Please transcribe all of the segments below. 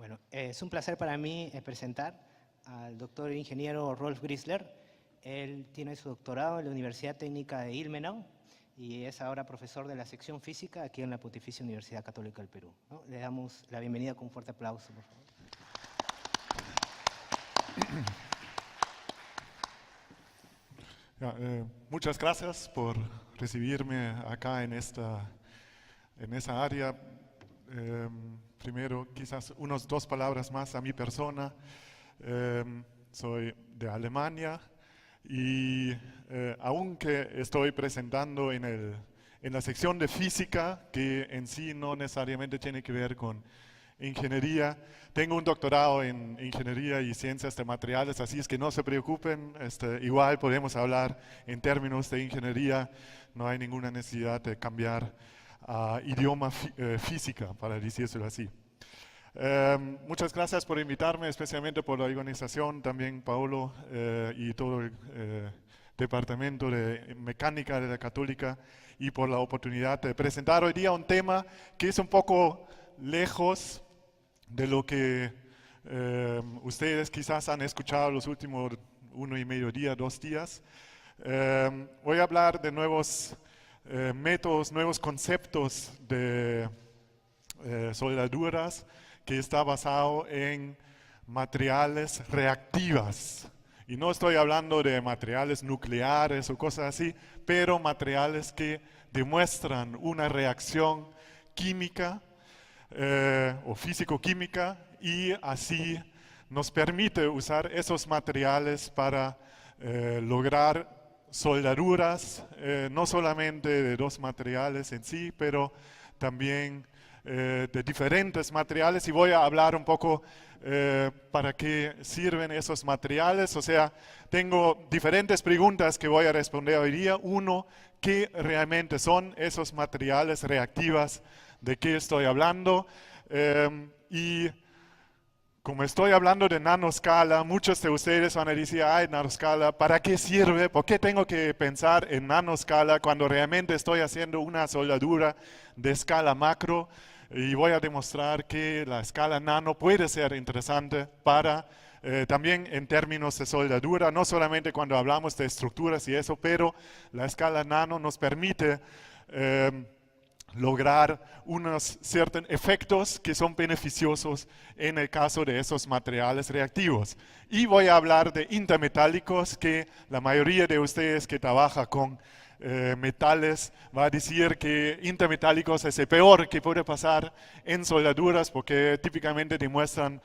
Bueno, es un placer para mí presentar al doctor ingeniero Rolf Grisler. Él tiene su doctorado en la Universidad Técnica de Ilmenau y es ahora profesor de la sección física aquí en la Pontificia Universidad Católica del Perú, ¿no? Le damos la bienvenida con un fuerte aplauso, por favor. Muchas gracias por recibirme acá en esa área. Primero, quizás unas 2 palabras más a mi persona. Soy de Alemania y aunque estoy presentando en la sección de física, que en sí no necesariamente tiene que ver con ingeniería, tengo un doctorado en ingeniería y ciencias de materiales, así es que no se preocupen, igual podemos hablar en términos de ingeniería, no hay ninguna necesidad de cambiar idioma física, para decírselo así. Muchas gracias por invitarme, especialmente por la organización, también Paolo y todo el Departamento de Mecánica de la Católica, y por la oportunidad de presentar hoy día un tema que es un poco lejos de lo que ustedes quizás han escuchado los últimos 1,5 días, 2 días. Voy a hablar de nuevos métodos, nuevos conceptos de soldaduras que está basado en materiales reactivas. Y no estoy hablando de materiales nucleares o cosas así, pero materiales que demuestran una reacción química o físico-química, y así nos permite usar esos materiales para lograr soldaduras, no solamente de 2 materiales en sí, pero también de diferentes materiales, y voy a hablar un poco para qué sirven esos materiales. O sea, tengo diferentes preguntas que voy a responder hoy día. Uno, ¿qué realmente son esos materiales reactivas? ¿De qué estoy hablando? Y como estoy hablando de nanoscala, muchos de ustedes van a decir, ay, nanoscala, ¿para qué sirve? ¿Por qué tengo que pensar en nanoscala cuando realmente estoy haciendo una soldadura de escala macro? Y voy a demostrar que la escala nano puede ser interesante para también en términos de soldadura, no solamente cuando hablamos de estructuras y eso, pero la escala nano nos permite lograr unos ciertos efectos que son beneficiosos en el caso de esos materiales reactivos. Y voy a hablar de intermetálicos, que la mayoría de ustedes que trabaja con metales va a decir que intermetálicos es el peor que puede pasar en soldaduras, porque típicamente demuestran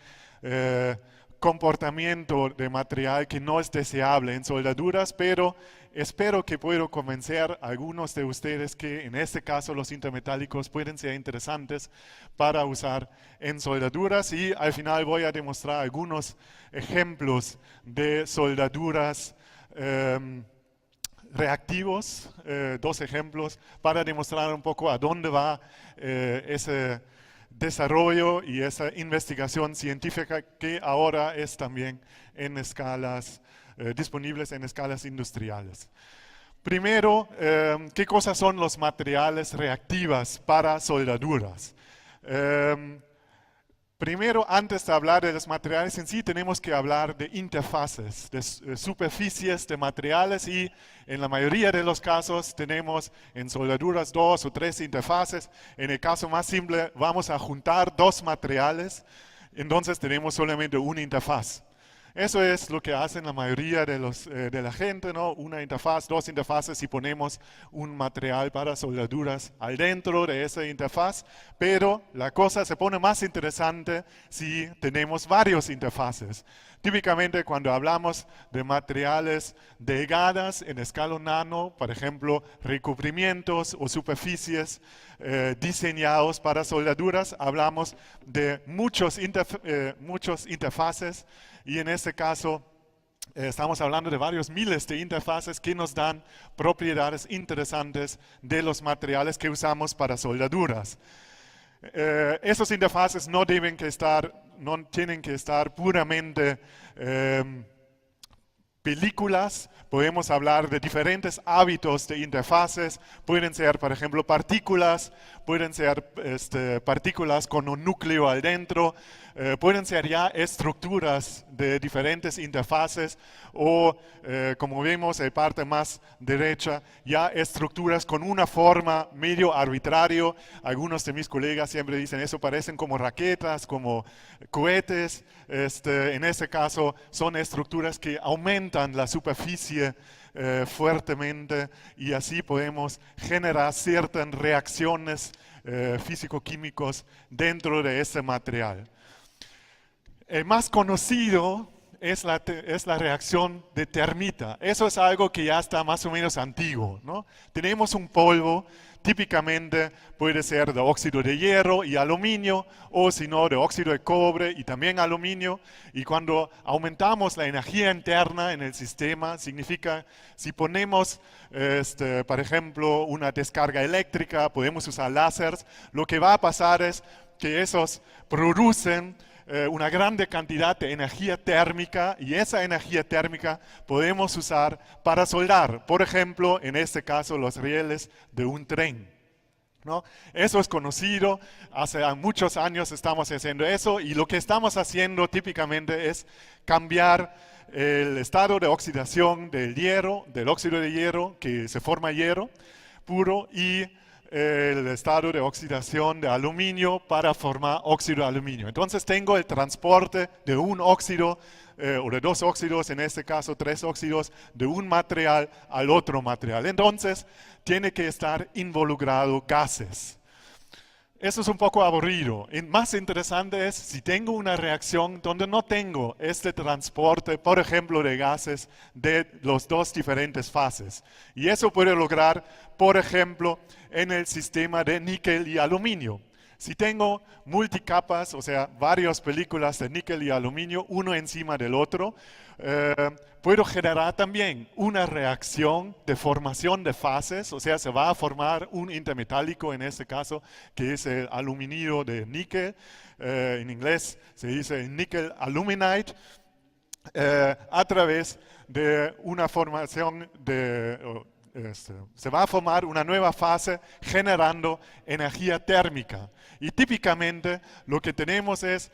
comportamiento de material que no es deseable en soldaduras, pero espero que pueda convencer a algunos de ustedes que en este caso los intermetálicos pueden ser interesantes para usar en soldaduras, y al final voy a demostrar algunos ejemplos de soldaduras reactivos, 2 ejemplos para demostrar un poco a dónde va ese desarrollo y esa investigación científica que ahora es también en escalas disponibles en escalas industriales. Primero, ¿qué cosas son los materiales reactivas para soldaduras? Primero, antes de hablar de los materiales en sí, tenemos que hablar de interfaces, de superficies de materiales, y en la mayoría de los casos tenemos en soldaduras 2 o 3 interfaces. En el caso más simple vamos a juntar 2 materiales, entonces tenemos solamente una interfaz. Eso es lo que hacen la mayoría de la gente, ¿no? Una interfaz, 2 interfaces, y ponemos un material para soldaduras al dentro de esa interfaz. Pero la cosa se pone más interesante si tenemos varios interfaces. Típicamente cuando hablamos de materiales delgadas en escala nano, por ejemplo, recubrimientos o superficies diseñados para soldaduras, hablamos de muchos interfaces, y en este caso estamos hablando de varios miles de interfaces que nos dan propiedades interesantes de los materiales que usamos para soldaduras. Esos interfaces no tienen que estar puramente películas, podemos hablar de diferentes hábitos de interfaces, pueden ser, por ejemplo, partículas, pueden ser partículas con un núcleo adentro, pueden ser ya estructuras de diferentes interfaces o, como vemos en parte más derecha, ya estructuras con una forma medio arbitrario. Algunos de mis colegas siempre dicen eso, parecen como raquetas, como cohetes. En este caso son estructuras que aumentan la superficie fuertemente y así podemos generar ciertas reacciones físico-químicos dentro de ese material. El más conocido es la reacción de termita. Eso es algo que ya está más o menos antiguo, ¿no? Tenemos un polvo, típicamente puede ser de óxido de hierro y aluminio, o si no, de óxido de cobre y también aluminio. Y cuando aumentamos la energía interna en el sistema, significa, si ponemos, por ejemplo, una descarga eléctrica, podemos usar láseres, lo que va a pasar es que esos producen una grande cantidad de energía térmica y esa energía térmica podemos usar para soldar, por ejemplo, en este caso los rieles de un tren, ¿no? Eso es conocido, hace muchos años estamos haciendo eso y lo que estamos haciendo típicamente es cambiar el estado de oxidación del hierro, del óxido de hierro, que se forma hierro puro, y el estado de oxidación de aluminio para formar óxido de aluminio. Entonces tengo el transporte de un óxido o de dos óxidos, en este caso 3 óxidos, de un material al otro material. Entonces tiene que estar involucrado gases. Eso es un poco aburrido. Más interesante es si tengo una reacción donde no tengo este transporte, por ejemplo, de gases de los dos diferentes fases. Y eso puede lograr, por ejemplo, en el sistema de níquel y aluminio. Si tengo multicapas, o sea, varias películas de níquel y aluminio, uno encima del otro, puedo generar también una reacción de formación de fases, o sea, se va a formar un intermetálico en este caso, que es el aluminio de níquel, en inglés se dice níquel aluminide, a través de una formación de... se va a formar una nueva fase generando energía térmica. Y típicamente lo que tenemos es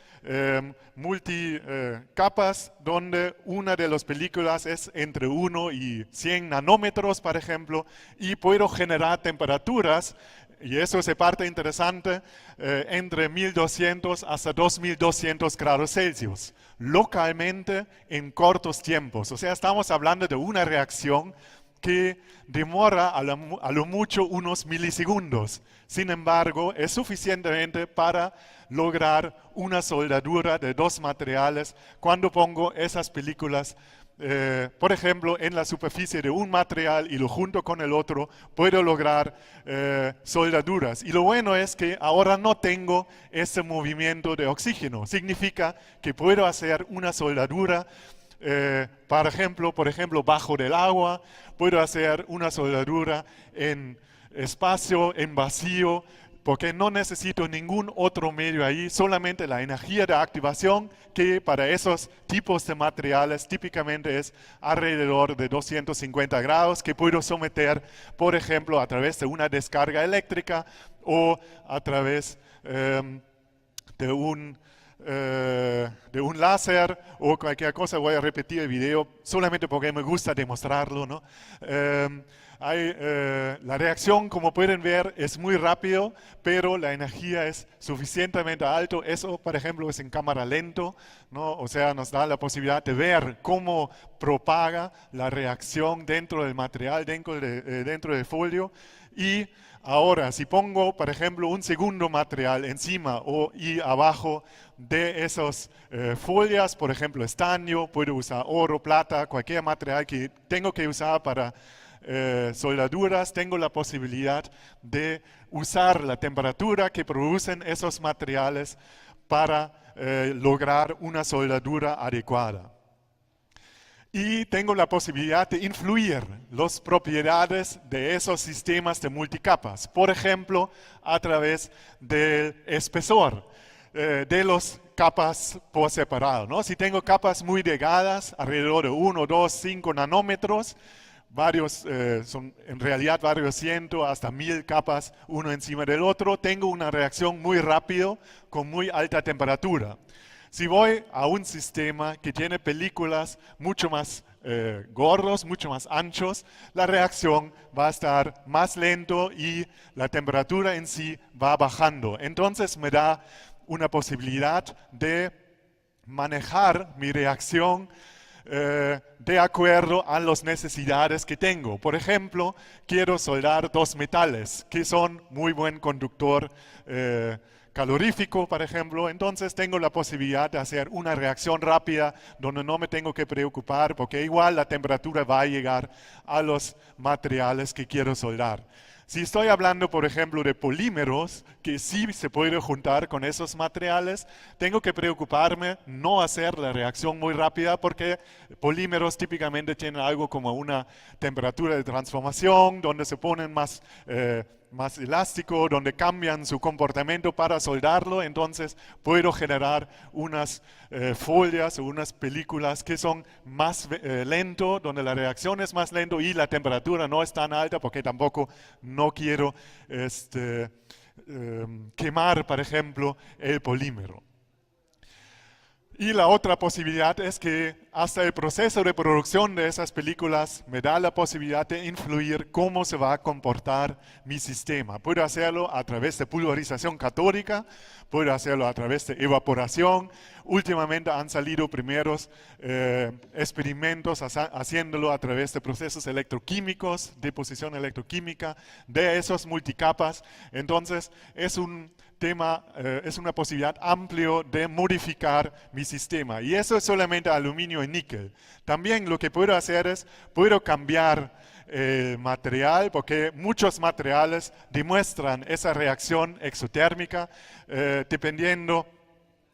multicapas donde una de las películas es entre 1 y 100 nanómetros, por ejemplo, y puedo generar temperaturas, y eso es parte interesante, entre 1200 hasta 2200 grados Celsius, localmente en cortos tiempos. O sea, estamos hablando de una reacción que demora a lo mucho unos milisegundos. Sin embargo, es suficientemente para lograr una soldadura de dos materiales cuando pongo esas películas, por ejemplo, en la superficie de un material y lo junto con el otro, puedo lograr soldaduras. Y lo bueno es que ahora no tengo ese movimiento de oxígeno. Significa que puedo hacer una soldadura por ejemplo, bajo del agua, puedo hacer una soldadura en espacio, en vacío, porque no necesito ningún otro medio ahí, solamente la energía de activación, que para esos tipos de materiales típicamente es alrededor de 250 grados, que puedo someter, por ejemplo, a través de una descarga eléctrica o a través de un láser o cualquier cosa. Voy a repetir el video solamente porque me gusta demostrarlo, ¿no? La reacción, como pueden ver, es muy rápido, pero la energía es suficientemente alta. Eso, por ejemplo, es en cámara lento, ¿no? O sea, nos da la posibilidad de ver cómo propaga la reacción dentro del material, dentro del folio. Y ahora, si pongo, por ejemplo, un segundo material encima y abajo de esas folias, por ejemplo, estaño, puedo usar oro, plata, cualquier material que tengo que usar para soldaduras, tengo la posibilidad de usar la temperatura que producen esos materiales para lograr una soldadura adecuada. Y tengo la posibilidad de influir las propiedades de esos sistemas de multicapas, por ejemplo, a través del espesor. de las capas por separado, ¿no? Si tengo capas muy delgadas, alrededor de 1, 2, 5 nanómetros, son en realidad varios cientos hasta 1000 capas uno encima del otro, tengo una reacción muy rápido con muy alta temperatura. Si voy a un sistema que tiene películas mucho más gordos, mucho más anchos, la reacción va a estar más lento y la temperatura en sí va bajando. Entonces me da una posibilidad de manejar mi reacción de acuerdo a las necesidades que tengo. Por ejemplo, quiero soldar dos metales que son muy buen conductor calorífico, por ejemplo, entonces tengo la posibilidad de hacer una reacción rápida donde no me tengo que preocupar porque igual la temperatura va a llegar a los materiales que quiero soldar. Si estoy hablando, por ejemplo, de polímeros, que sí se puede juntar con esos materiales, tengo que preocuparme no hacer la reacción muy rápida porque polímeros típicamente tienen algo como una temperatura de transformación, donde se ponen más elástico, donde cambian su comportamiento para soldarlo, entonces puedo generar unas folias o unas películas que son más lento, donde la reacción es más lento y la temperatura no es tan alta porque tampoco no quiero quemar, por ejemplo, el polímero. Y la otra posibilidad es que hasta el proceso de producción de esas películas me da la posibilidad de influir cómo se va a comportar mi sistema. Puedo hacerlo a través de pulverización catódica, puedo hacerlo a través de evaporación. Últimamente han salido primeros experimentos haciéndolo a través de procesos electroquímicos, deposición electroquímica de esos multicapas. Entonces es un tema, es una posibilidad amplia de modificar mi sistema. Y eso es solamente aluminio y níquel. También lo que puedo hacer es, puedo cambiar el material, porque muchos materiales demuestran esa reacción exotérmica dependiendo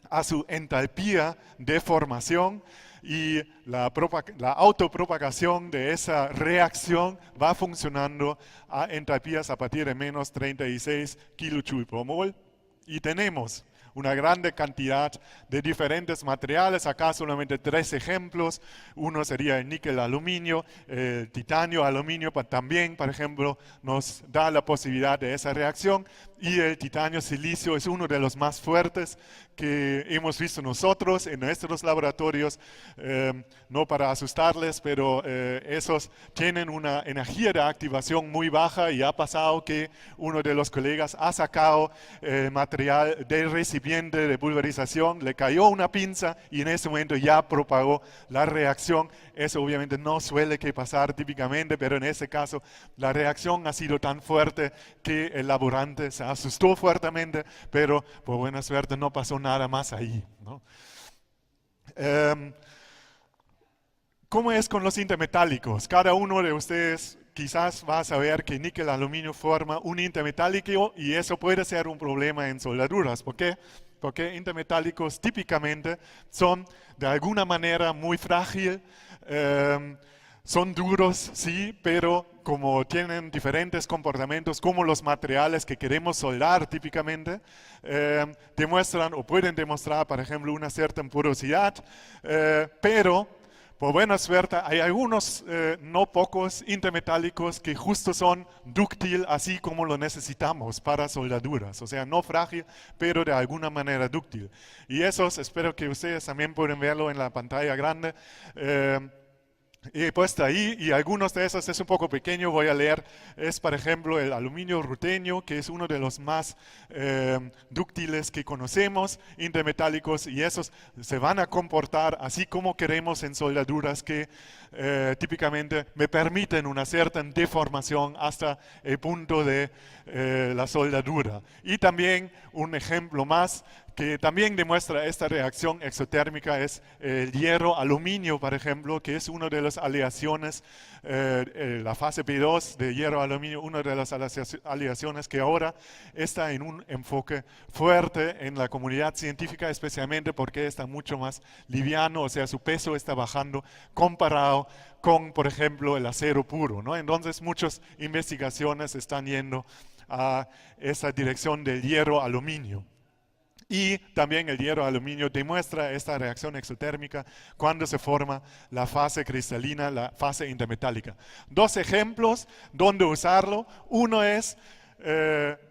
a su entalpía de formación. Y la autopropagación de esa reacción va funcionando a entalpías a partir de menos 36 kJ por mol. Y tenemos una grande cantidad de diferentes materiales, acá solamente 3 ejemplos. Uno sería el níquel aluminio, el titanio aluminio también, por ejemplo, nos da la posibilidad de esa reacción. Y el titanio silicio es uno de los más fuertes que hemos visto nosotros en nuestros laboratorios, no para asustarles, pero esos tienen una energía de activación muy baja y ha pasado que uno de los colegas ha sacado material del recipiente de pulverización, le cayó una pinza y en ese momento ya propagó la reacción. Eso obviamente no suele pasar típicamente, pero en ese caso la reacción ha sido tan fuerte que el laborante se asustó fuertemente, pero por buena suerte no pasó nada más ahí, ¿no? ¿Cómo es con los intermetálicos? Cada uno de ustedes quizás va a saber que níquel aluminio forma un intermetálico y eso puede ser un problema en soldaduras. ¿Por qué? Porque intermetálicos típicamente son de alguna manera muy frágiles, son duros, sí, pero como tienen diferentes comportamientos, como los materiales que queremos soldar típicamente, demuestran o pueden demostrar, por ejemplo, una cierta porosidad, pero por buena suerte hay algunos, no pocos, intermetálicos que justo son dúctil, así como lo necesitamos para soldaduras. O sea, no frágil, pero de alguna manera dúctil. Y esos, espero que ustedes también pueden verlo en la pantalla grande. He puesto ahí, y algunos de esos es un poco pequeño, voy a leer, es por ejemplo el aluminio rutenio, que es uno de los más dúctiles que conocemos, intermetálicos, y esos se van a comportar así como queremos en soldaduras que típicamente me permiten una cierta deformación hasta el punto de la soldadura. Y también un ejemplo más que también demuestra esta reacción exotérmica es el hierro aluminio, por ejemplo, que es una de las aleaciones, la fase P2 de hierro aluminio, una de las aleaciones que ahora está en un enfoque fuerte en la comunidad científica, especialmente porque está mucho más liviano, o sea, su peso está bajando comparado con, por ejemplo, el acero puro, ¿no? Entonces, muchas investigaciones están yendo a esa dirección del hierro aluminio. Y también el hierro aluminio demuestra esta reacción exotérmica cuando se forma la fase cristalina, la fase intermetálica. Dos ejemplos donde usarlo. Uno es,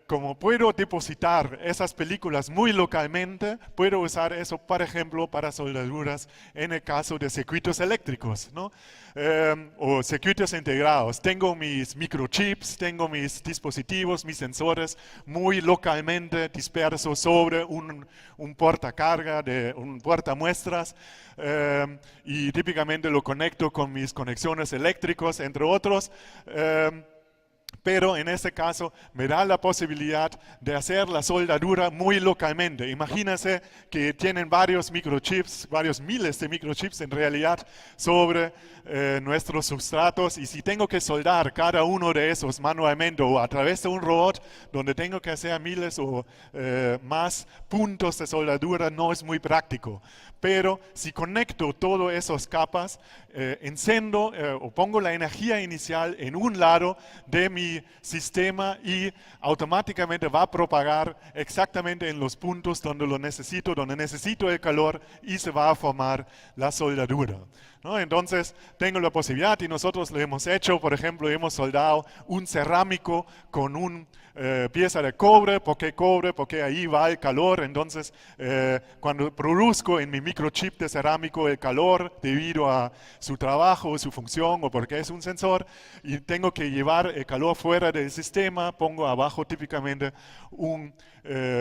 como puedo depositar esas películas muy localmente, puedo usar eso, por ejemplo, para soldaduras en el caso de circuitos eléctricos, ¿no? O circuitos integrados. Tengo mis microchips, tengo mis dispositivos, mis sensores muy localmente dispersos sobre un portacarga, un portamuestras, y típicamente lo conecto con mis conexiones eléctricas, entre otros. Pero en este caso me da la posibilidad de hacer la soldadura muy localmente. Imagínense que tienen varios microchips, varios miles de microchips en realidad sobre nuestros sustratos, y si tengo que soldar cada uno de esos manualmente o a través de un robot donde tengo que hacer miles o más puntos de soldadura, no es muy práctico. Pero si conecto todas esas capas, enciendo o pongo la energía inicial en un lado de mi sistema y automáticamente va a propagar exactamente en los puntos donde lo necesito, donde necesito el calor, y se va a formar la soldadura, ¿no? Entonces tengo la posibilidad, y nosotros lo hemos hecho. Por ejemplo, hemos soldado un cerámico con una pieza de cobre. ¿Por qué cobre? Porque ahí va el calor. Entonces cuando produzco en mi microchip de cerámico el calor debido a su trabajo, su función, o porque es un sensor, y tengo que llevar el calor fuera del sistema, pongo abajo típicamente un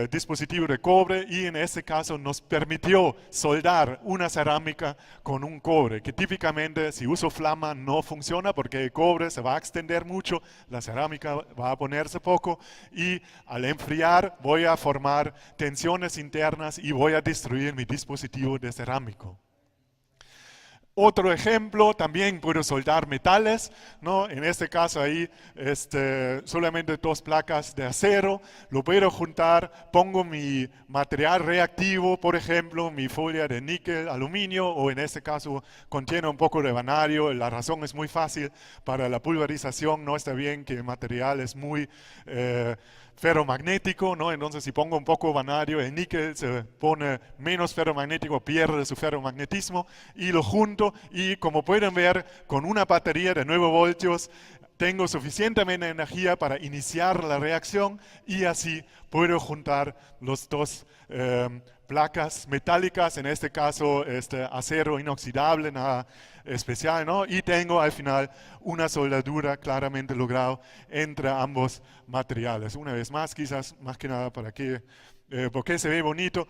dispositivo de cobre, y en este caso nos permitió soldar una cerámica con un cobre, que típicamente si uso flama no funciona porque el cobre se va a extender mucho, la cerámica va a ponerse poco, y al enfriar voy a formar tensiones internas y voy a destruir mi dispositivo de cerámico. Otro ejemplo, también puedo soldar metales, ¿no? En este caso ahí solamente 2 placas de acero, lo puedo juntar, pongo mi material reactivo, por ejemplo, mi folia de níquel, aluminio, o en este caso contiene un poco de vanadio. La razón es muy fácil: para la pulverización no está bien que el material es muy ferromagnético, ¿no? Entonces si pongo un poco vanadio, el níquel se pone menos ferromagnético, pierde su ferromagnetismo, y lo junto, y como pueden ver, con una batería de 9 voltios tengo suficientemente energía para iniciar la reacción, y así puedo juntar los dos placas metálicas, en este caso acero inoxidable, nada especial, ¿no? Y tengo al final una soldadura claramente lograda entre ambos materiales. Una vez más, quizás más que nada para que, porque se ve bonito.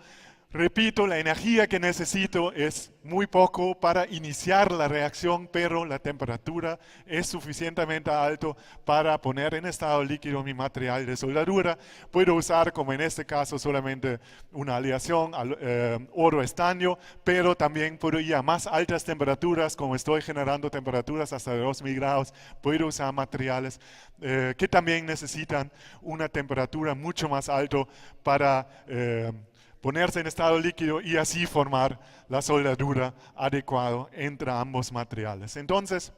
Repito, la energía que necesito es muy poco para iniciar la reacción, pero la temperatura es suficientemente alta para poner en estado líquido mi material de soldadura. Puedo usar, como en este caso, solamente una aleación oro-estaño, pero también puedo ir a más altas temperaturas. Como estoy generando temperaturas hasta 2000 grados, puedo usar materiales que también necesitan una temperatura mucho más alta para ponerse en estado líquido, y así formar la soldadura adecuada entre ambos materiales. Entonces,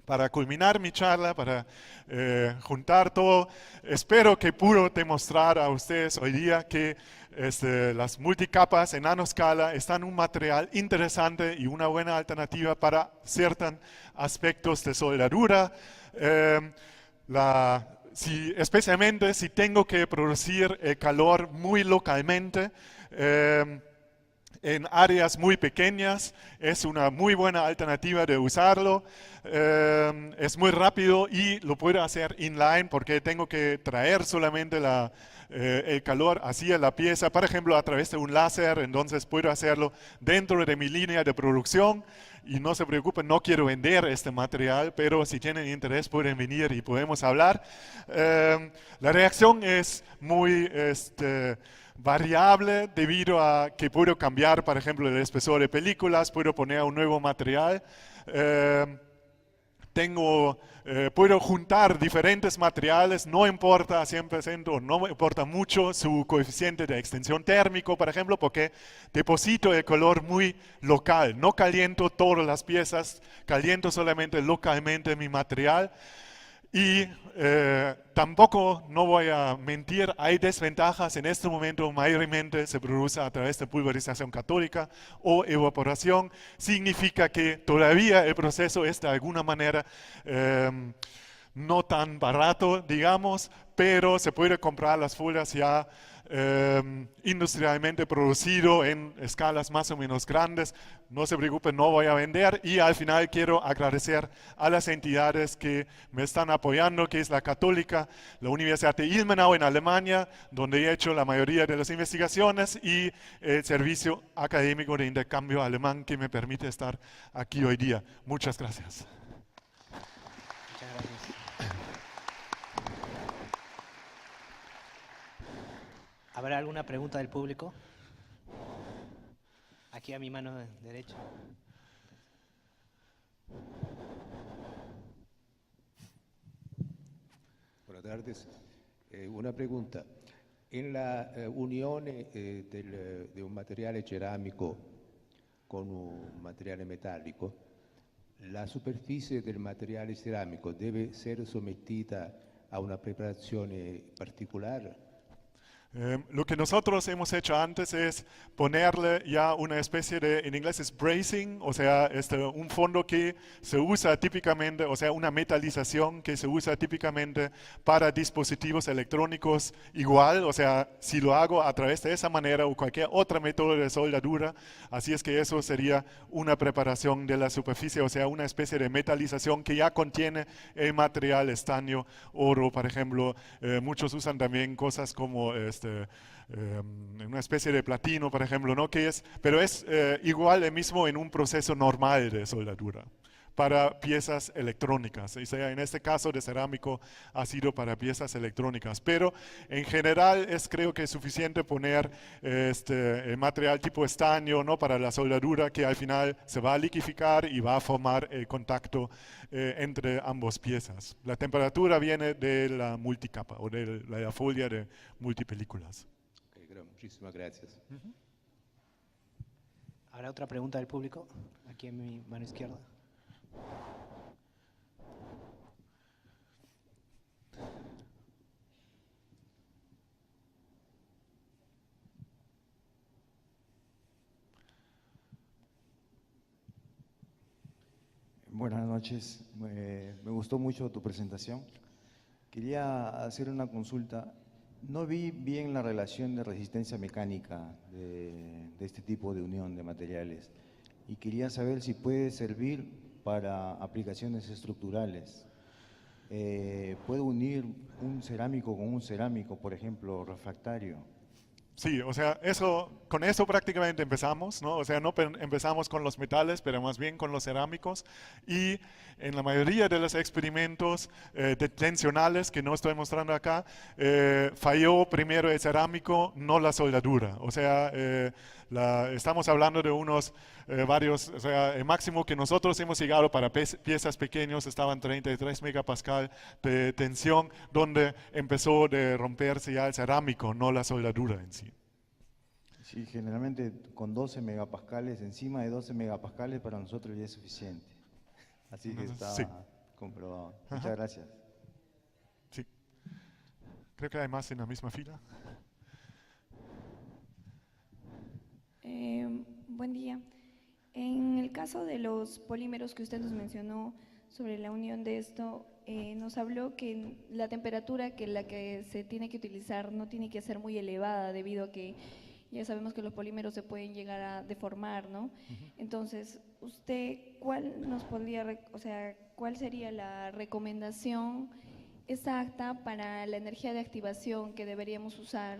para culminar mi charla, para juntar todo, espero que pude demostrar a ustedes hoy día que las multicapas en nanoscala están un material interesante y una buena alternativa para ciertos aspectos de soldadura. Especialmente si tengo que producir el calor muy localmente, en áreas muy pequeñas, es una muy buena alternativa de usarlo. Es muy rápido y lo puedo hacer inline, porque tengo que traer solamente el calor hacia la pieza, por ejemplo a través de un láser. Entonces puedo hacerlo dentro de mi línea de producción. Y no se preocupen, no quiero vender este material, pero si tienen interés pueden venir y podemos hablar. La reacción es muy variable debido a que puedo cambiar, por ejemplo, el espesor de películas, puedo poner un nuevo material. Puedo juntar diferentes materiales, no importa 100%, no importa mucho su coeficiente de extensión térmico, por ejemplo, porque deposito el calor muy local, no caliento todas las piezas, caliento solamente localmente mi material. Y tampoco, no voy a mentir, hay desventajas. En este momento mayormente se produce a través de pulverización catódica o evaporación. Significa que todavía el proceso es de alguna manera no tan barato, digamos, pero se puede comprar las folias ya industrialmente producido en escalas más o menos grandes. No se preocupen, no voy a vender. Y al final quiero agradecer a las entidades que me están apoyando, que es la Católica, la Universidad de Ilmenau en Alemania, donde he hecho la mayoría de las investigaciones, y el Servicio Académico de Intercambio Alemán, que me permite estar aquí hoy día. Muchas gracias. Muchas gracias. ¿Habrá alguna pregunta del público? Aquí a mi mano derecha. Buenas tardes. Una pregunta. En la unione de un materiale ceramico con un materiale metallico, la superficie del materiale ceramico deve essere sommetida a una preparazione particolare? Lo que nosotros hemos hecho antes es ponerle ya una especie de, en inglés es bracing, o sea, un fondo que se usa típicamente, o sea, una metalización que se usa típicamente para dispositivos electrónicos igual, o sea, si lo hago a través de esa manera o cualquier otra método de soldadura, así es que eso sería una preparación de la superficie, o sea, una especie de metalización que ya contiene el material estaño, oro, por ejemplo. Muchos usan también cosas como una especie de platino, por ejemplo, ¿no? Pero es igual el mismo en un proceso normal de soldadura para piezas electrónicas. O sea, en este caso de cerámico ha sido para piezas electrónicas, pero en general creo que es suficiente poner el material tipo estaño, ¿no? Para la soldadura, que al final se va a liquificar y va a formar el contacto entre ambas piezas. La temperatura viene de la multicapa o de la folia de multipelículas. Okay, muchísimas gracias. ¿Habrá otra pregunta del público? Aquí en mi mano izquierda. Buenas noches, me gustó mucho tu presentación. Quería hacer una consulta. No vi bien la relación de resistencia mecánica de este tipo de unión de materiales y quería saber si puede servir para aplicaciones estructurales. ¿Puedo unir un cerámico con un cerámico, por ejemplo, refractario? Sí, o sea, con eso prácticamente empezamos, ¿no? O sea, no empezamos con los metales, pero más bien con los cerámicos. Y en la mayoría de los experimentos tensionales que no estoy mostrando acá, falló primero el cerámico, no la soldadura. O sea, estamos hablando de unos varios, o sea, el máximo que nosotros hemos llegado para piezas pequeñas estaban 33 megapascal de tensión, donde empezó de romperse ya el cerámico, no la soldadura en sí. Sí, generalmente con 12 megapascales, encima de 12 megapascales para nosotros ya es suficiente. Así que está Sí. comprobado. Ajá. Muchas gracias. Sí. Creo que hay más en la misma fila. Buen día. En el caso de los polímeros que usted nos mencionó sobre la unión de esto, nos habló que la temperatura que la que se tiene que utilizar no tiene que ser muy elevada debido a que ya sabemos que los polímeros se pueden llegar a deformar, ¿no? Entonces, usted, ¿cuál nos podría, o sea, cuál sería la recomendación exacta para la energía de activación que deberíamos usar?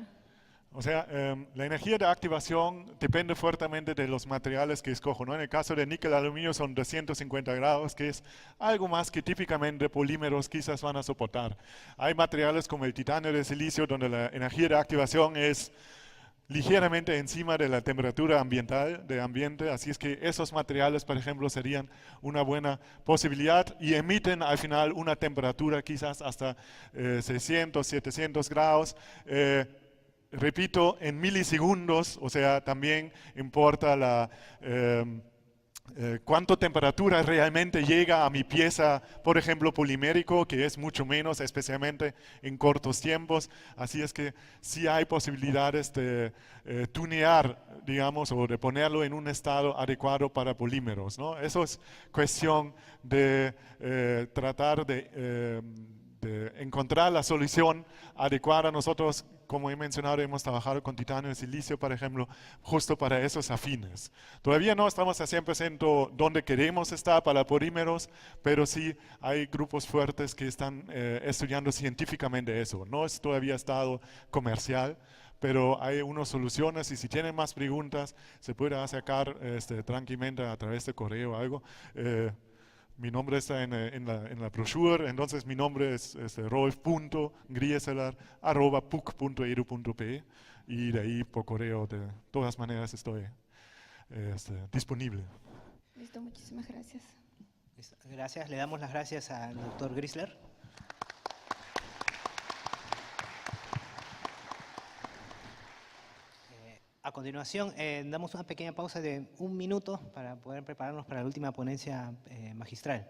O sea, la energía de activación depende fuertemente de los materiales que escojo, ¿no? En el caso de níquel aluminio son 250 grados, que es algo más que típicamente polímeros quizás van a soportar. Hay materiales como el titanio de silicio donde la energía de activación es ligeramente encima de la temperatura ambiental de ambiente, así es que esos materiales, por ejemplo, serían una buena posibilidad y emiten al final una temperatura quizás hasta 600, 700 grados. Repito, en milisegundos, o sea, también importa cuánta temperatura realmente llega a mi pieza, por ejemplo, polimérico, que es mucho menos, especialmente en cortos tiempos. Así es que sí hay posibilidades de tunear, digamos, o de ponerlo en un estado adecuado para polímeros, ¿no? Eso es cuestión de tratar de encontrar la solución adecuada. Nosotros, como he mencionado, hemos trabajado con titanio de silicio, por ejemplo, justo para esos afines. Todavía no estamos a 100% donde queremos estar para polímeros, pero sí hay grupos fuertes que están estudiando científicamente eso. No es todavía estado comercial, pero hay unas soluciones y si tienen más preguntas, se puede acercar tranquilamente a través de correo o algo. Mi nombre está en la brochure, entonces mi nombre es rolf.grieseler@puc.edu.pe y de ahí por correo, de todas maneras estoy disponible. Listo, muchísimas gracias. Gracias, le damos las gracias al doctor Griesler. A continuación, damos una pequeña pausa de 1 minuto para poder prepararnos para la última ponencia magistral.